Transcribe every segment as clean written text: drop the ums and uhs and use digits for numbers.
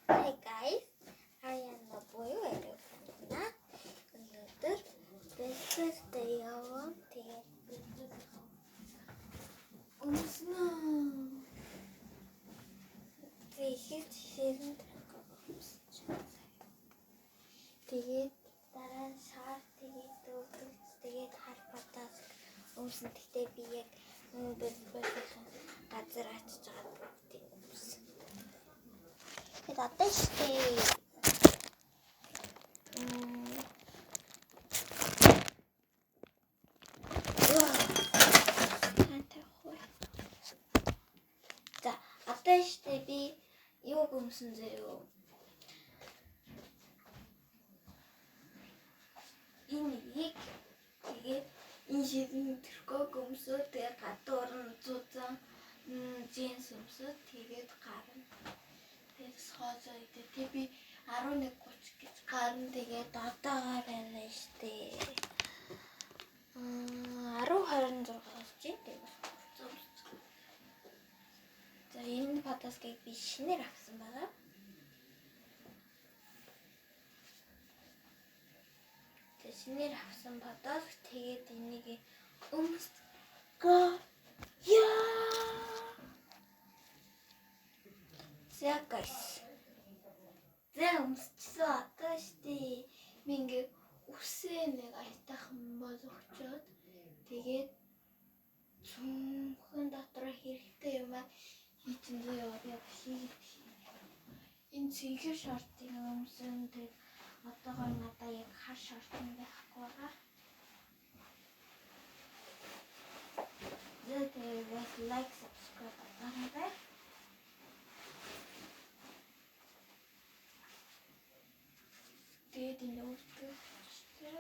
Hey guys, Ariana буюу Ариу байна. Өнөөдөр birthday яваа. Тэгээд өмснө. Тэгээд дараа шар тэгээд өвдөлт тэгээд харбатаас өмсөн. Тэгтээ би яг birthday-ийн газар очиж байгаа бүгдийг өмсөн. Тэгээд одоо штий би юу өмсөн заяа. Энэ тэгээд энэ шидний тэрхөө өмсөө тэгээд гадуур нь зузаан джинс өмсөө тэгээд гарна. Тэгээд схозоо идэ би 11:30 гэж гарна. Тэгээд одоогоор байна штэ. 10:26 болж байна. За энэ подкастыг би шинээр авсан байгаа. Тэгээд шинээр авсан подкаст тэгээд энийг өмсгөө. За guys. За өмсчихсөн одоо штий. Би ингээ үсээ нэг айтайхан болгочоод тэгээд цүнхэн дотор хэрэгтэй юм аа. Хийчихэн заяа яг энэ цэнхэр шортын өмсөн тэгээд одоогоор надаа яг хар шортын байхгүй байгаа. Тэгээд like subscribe байгаарай. Тэгээд энэ өвдөлттэй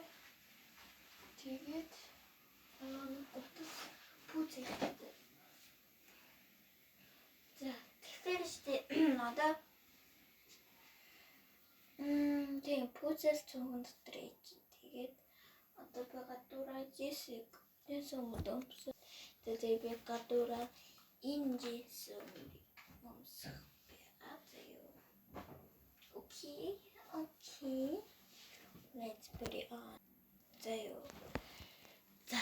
тэгээд утас пүүцэлтэй. За тэгэхээр штэ надаа тийм пүүцэл цуган дотор ээж. Тэгээд одоо би гадуура жисэг өмсөн. Тэгээд би гадуура энэ жисэг өмсөх байгаа заяа. Окей. Let's put it on. Заяа. За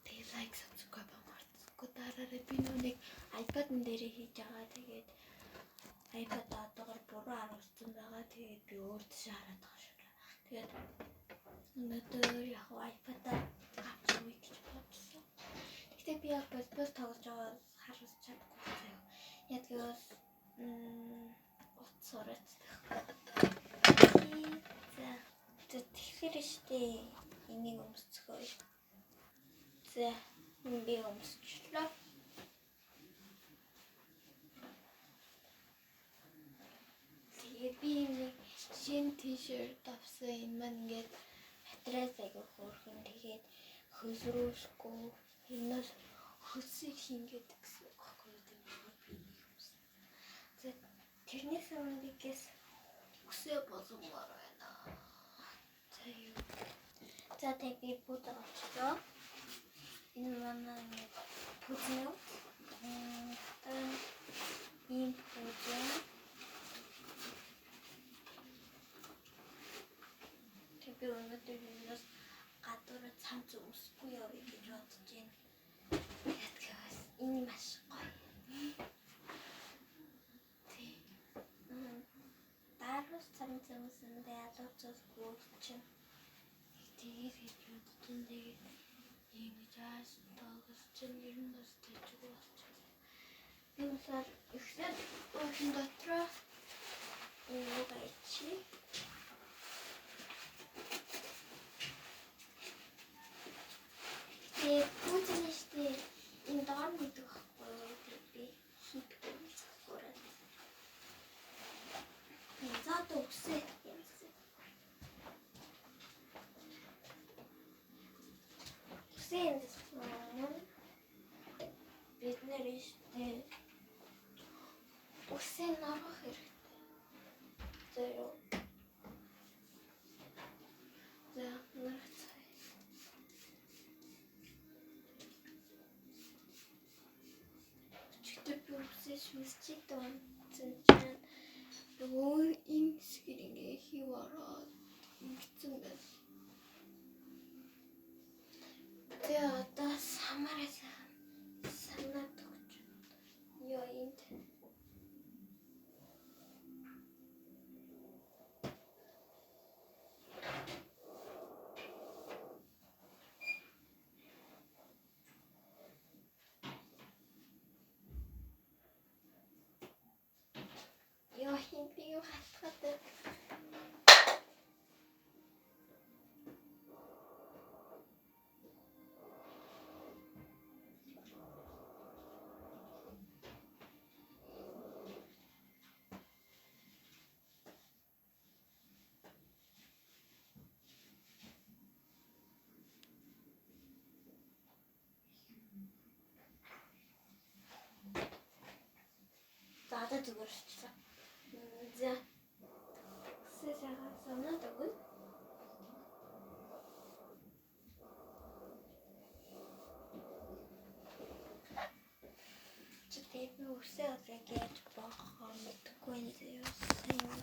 тэгээд like subscribe мартахгүй дараарай. Би нүг iPad-н дээр хийж байгаа. Тэгээд iPad одоогоор буруу харуулсан байгаа. Тэгээд би өөртөө хараад байгаа шүү. Тэгээд өнөөдөр яг iPad-аа авчих үе гэж бодсон. Гэхдээ би яг бос тоглож байгаа харуулж чадахгүй заяа. Яг тэгээс утсаараа. За тэгэхээр штэ энийг өмсцгөө. За би өмсчлээ. Тэгээд би нэг шинэ t-shirt авсан. Энэ маань ингээд материал аяга хөөрхөн. Тэгээд хөсрөөсгүй энэс хөсийг хийгээд гэсэн байхгүй юм би өмсөн. За тэрнээс өмнөгээс үсээ болмоор байна. За тэгээд би пудр авчихсан. Энэ манай пудр ийм пудр. Тэгээд би өнөөдөр энэс гадуур цамц өмсөхгүй явъя гэж бодож байна. Тэгээд энэ маш гоё. Дарус цамц өмсөндөө алууцаас гүйчих. Тэгээд хийж бодож байна. Тэгээд ингэж ааш тоогос чинь ер нь бас тэжгүй болчихсон. Энэ сар ихсэн өшин дотроо юу байчи. Тэгээд пүүцэнэштэй энэ доор мэдэх байхгүй би хийдгүй зүгээр. За төгсөө юмсан. Бид нэр штэ усын нарах хэрэгтэй. Заяа. За нарах цай. Чигтэр би усээс мисчит онцсон чинь би юу хатгаад заадаа зүгээр шээ. За. Сэсэгээ санаад өгнө. Читэй би үсээ гэж бохоо мэдгүй юм заяа.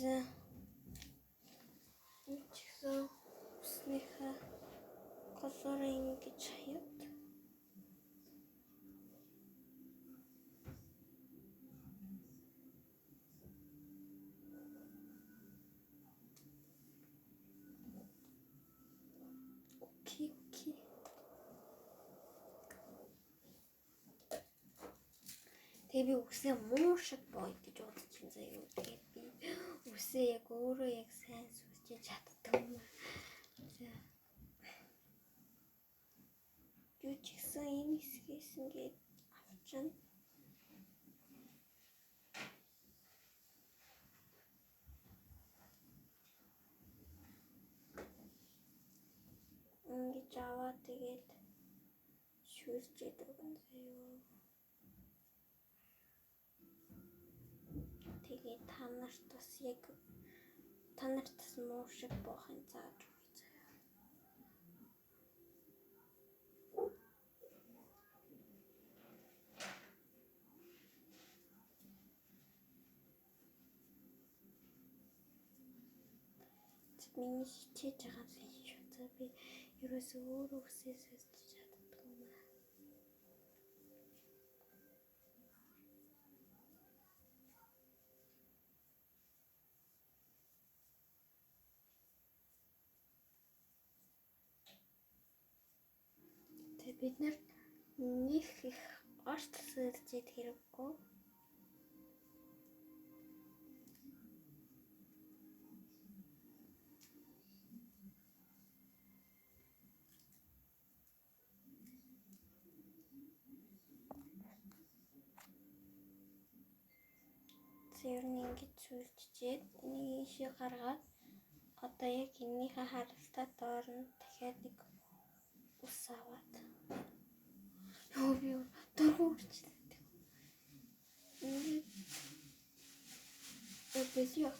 За. Ичсэн үснийхээ колор ингэж хаяад. Окей. Тэгээ би үсээ муу шиг боо гэж бодож байна заяа. Тэгээд би үсээ яг өөрөө яг сайн сүлжиж чаддаг юм аа. За. Юу ч гэсэн энэ хэсгээс ингээд авчна. Ингэж аваад тэгээд шүүсчээд өгнө заяа. Тэгээд та нарт бас муу шиг боохын зааж өгье заяа. Миний хичээж байгаа зүйл шүү. За би ерөөсөө өөрөө үсээ сүлжиж чаддаг юм аа. Тэгээ бид нар нэг их орт сүлжээд хэрэггүй. Зөв ингэж сүлжижээд энийг ийшээ гаргаад одоо яг энийхээ харалтаа доор нь дахиад нэг ус аваад. Йоо би дөрвөлжлээ. Эпэсио.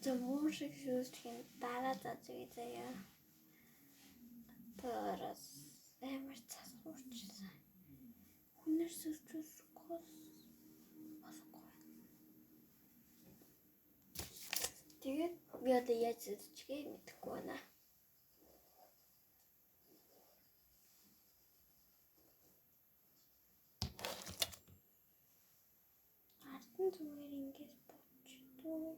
Замуушиг шүүсхийн дараа зазгүй заяа. Тэрас амар цасгуурчсан. Хүнээр сүлжүүлж гол болохгүй. Тэгээд би одоо яаж сүлжчихээ мэдэхгүй байна. Артын зүгээр ингэж бочдоо.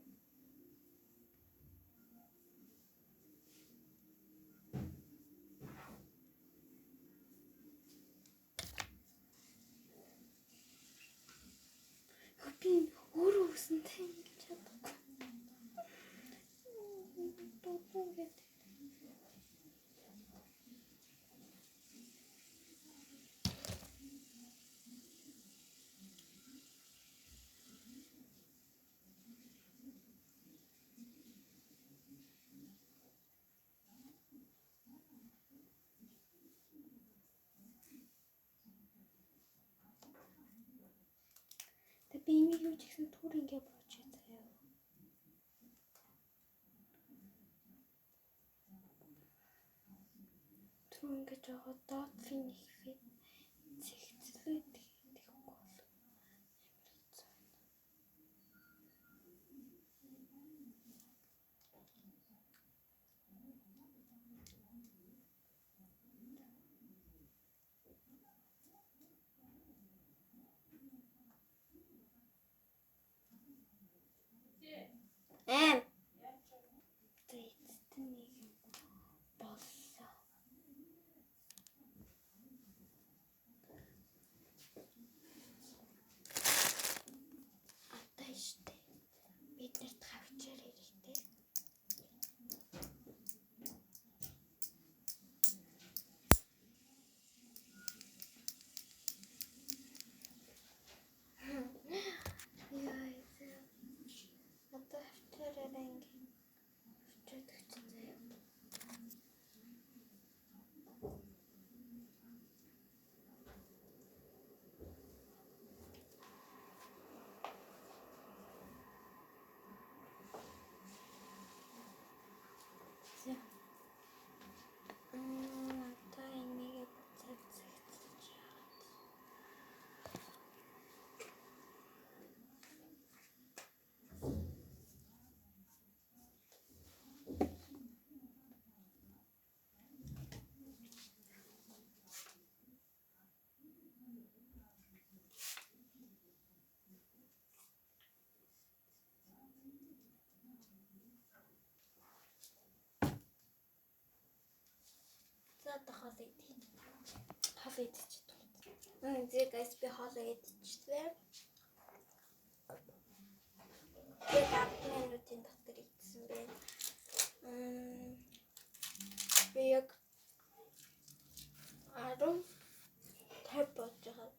Би өөрөө үсэнтэй ингэж чадахгүй. Би энийг юу ч гэсэн түр ингээ боочээ заяа. Түр ингээ жоо доотлын ихэд цэгцлээд хийхгүй бол болсон. надад хоол идчихсэн. Зэ guys би хоол идчихлээ. Тэгээд 10 минутын дотор идсэн байна. Би яг 10 болж байгаа.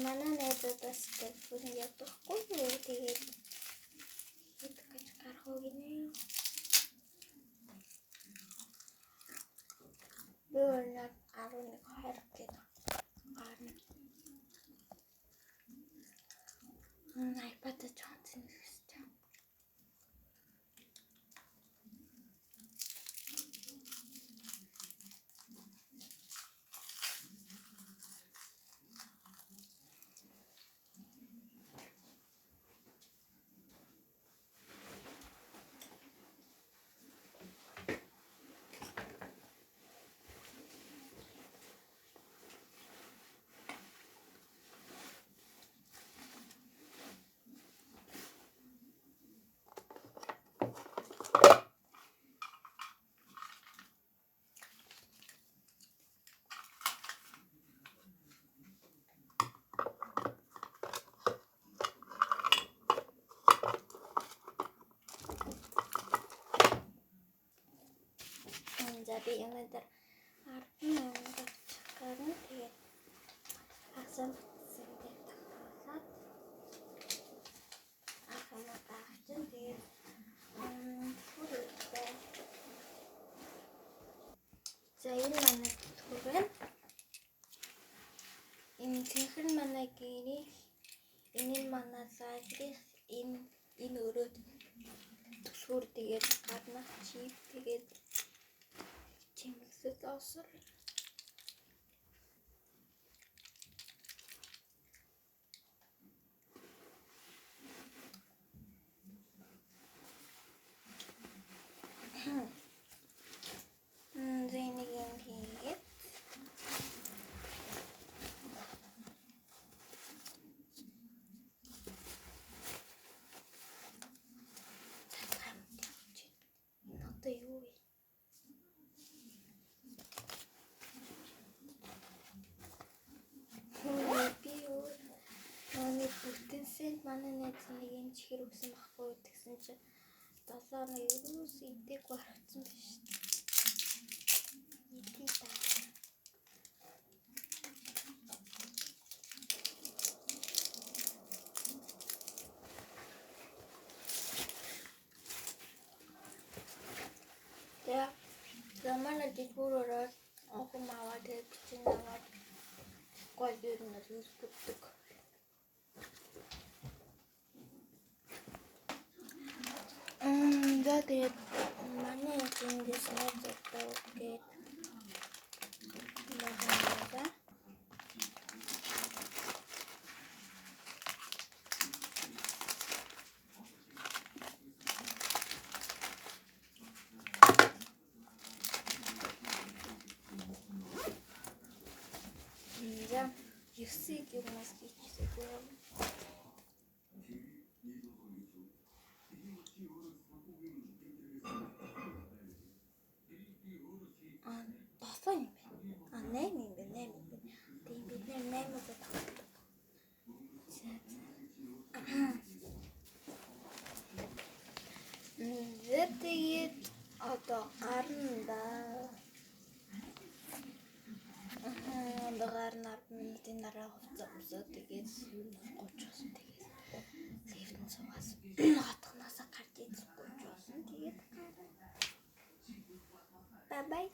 Манай найзуудаас телефон ядахгүй юу тэгээд итгэж гарах уу гинэ. Бөөнөр 11 харах гээд гарна. iPad чансан гэсэн. За би өнөөдөр 10 минут гарна. Тэгээд хасан сэндээ тахлаад ахамаа таачин тэгээд хүрээ. За энэ манай түрэн энэ техник манай гэрээ энэ манай сайрих энэ өрөөд төсвөр тэгээд гадна чип тэгээд чимэгсэл осор зэнийг юм хийгээд одоо юу вэ? Бүтэнсэнд манай найз нэг юм чихэр өгсөн байхгүй гэсэн чи 7 нэг юус идэг барахсан биш. Идэг та. Я замана дитбуроор охмаваа тэгээд бичин аваад гол ер нь юус бүтдэг. Тэгээд манай эндээс найзуудтай гээд нахаа. Юсиг юм уу хийчихсэн. Тосон юм байна. 8 юм байна. Тийм бид 8 удаа тоглодог. За одоо гарна. Одоо гарна 10 минутын дараа хувцас тэгээд 30 болсон тэгээд лифтэн суугаас хатганаасаа гарч идэх 30 болсон тэгээд бай бай.